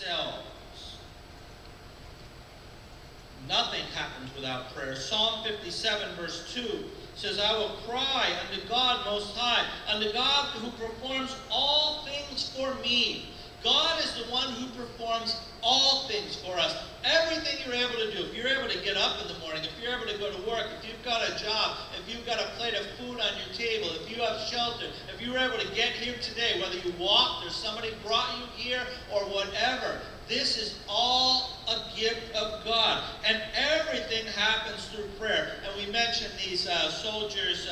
ourselves. Nothing happens without prayer. Psalm 57 verse 2 says, I will cry unto God Most High, unto God who performs all things for me. God is the one who performs all things for us. Everything you're able to do. If you're able to get up in the morning, if you're able to go to work, if you've got a job, if you've got a plate of food on your table, if you have shelter, if you were able to get here today, whether you walked or somebody brought you here or whatever, this is all a gift of God. And everything happens through prayer. And we mentioned these soldiers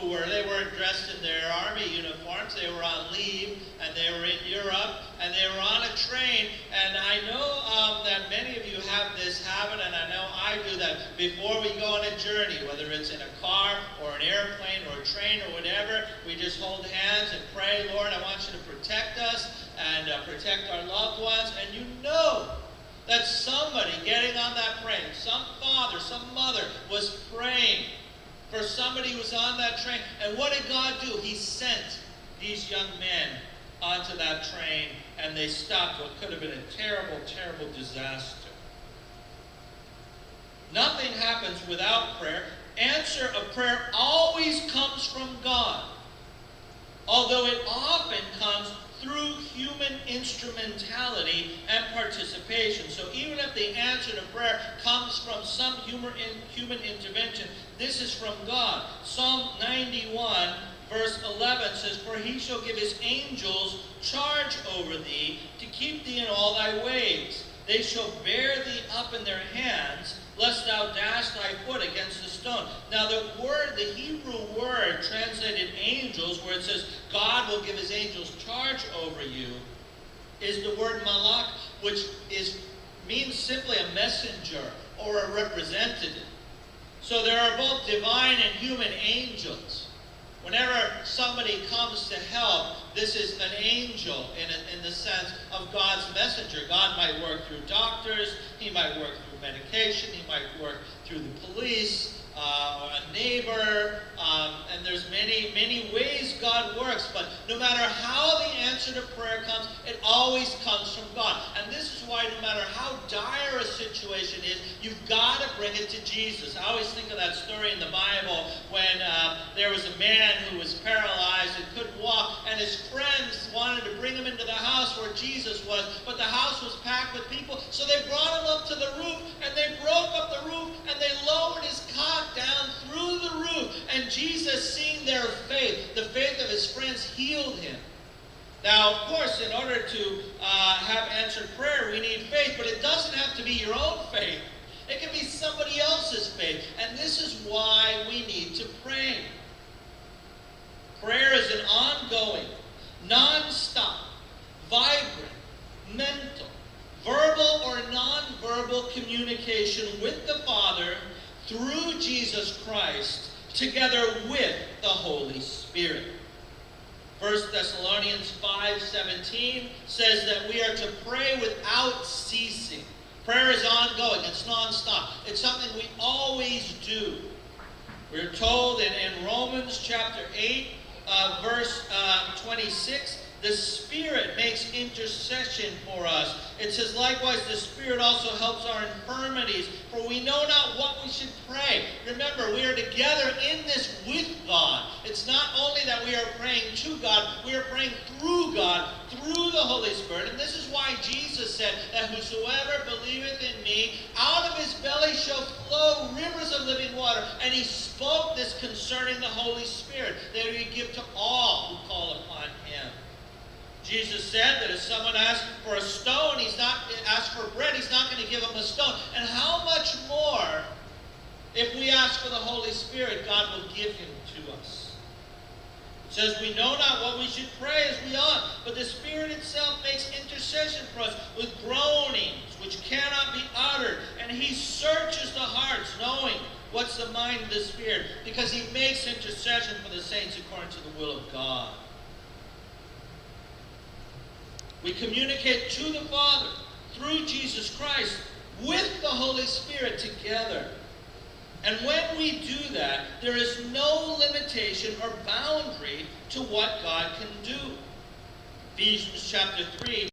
they weren't dressed in their army uniforms. They were on leave, and they were in Europe, and they were on a train. And I know that many of you have this habit, and I know I do, that before we go on a journey, whether it's in a car or an airplane or a train or whatever, we just hold hands and pray, Lord, I want you to protect us and protect our loved ones. And you know that somebody getting on that train, some father, some mother was praying for somebody who was on that train. And what did God do? He sent these young men onto that train, and they stopped what could have been a terrible, terrible disaster. Nothing happens without prayer. Answer of prayer always comes from God, although it often comes through human instrumentality and participation. So even if the answer to prayer comes from some human intervention, this is from God. Psalm 91 verse 11 says, For he shall give his angels charge over thee, to keep thee in all thy ways. They shall bear thee up in their hands, lest thou dash thy foot against a stone. Now the Hebrew word translated angels, where it says God will give his angels charge over you, is the word malach, which means simply a messenger or a representative. So there are both divine and human angels. Whenever somebody comes to help, this is an angel in the sense of God's messenger. God might work through doctors, he might work through medication, he might work through the police, or a neighbor, and there's many ways God works. But no matter how the answer to prayer comes, it always comes from God. And this is why no matter how dire a situation is, you've got to bring it to Jesus. I always think of that story in the Bible when there was a man who was paralyzed and couldn't walk, and his friends wanted to bring him into the house where Jesus was, but the house was packed with people, so they brought him up to the roof, and they broke up the roof, and they lowered his cot down through the roof. And Jesus, seeing their faith, the faith of his friends, healed him. Now, of course, in order to have answered prayer, we need faith, but it doesn't have to be your own faith. It can be somebody else's faith. And this is why we need to pray. Prayer is an ongoing, non-stop, vibrant, mental, verbal or non-verbal communication with the Father through Jesus Christ, together with the Holy Spirit. 1 Thessalonians 5:17 says that we are to pray without ceasing. Prayer is ongoing. It's non-stop. It's something we always do. We're told in Romans chapter 8, verse 26, the Spirit makes intercession for us. It says, likewise, the Spirit also helps our infirmities, for we know not what we should pray. Remember, we are together in this with God. It's not only that we are praying to God, we are praying through God, through the Holy Spirit. And this is why Jesus said that whosoever believeth in me, out of his belly shall flow rivers of living water. And he spoke this concerning the Holy Spirit, that he would give to all who call upon him. Jesus said that if someone asks for a stone, asks for bread, he's not going to give him a stone. And how much more, if we ask for the Holy Spirit, God will give him to us. It says, we know not what we should pray as we ought, but the Spirit itself makes intercession for us with groanings which cannot be uttered. And he searches the hearts, knowing what's the mind of the Spirit, because he makes intercession for the saints according to the will of God. We communicate to the Father through Jesus Christ with the Holy Spirit together. And when we do that, there is no limitation or boundary to what God can do. Ephesians chapter 3.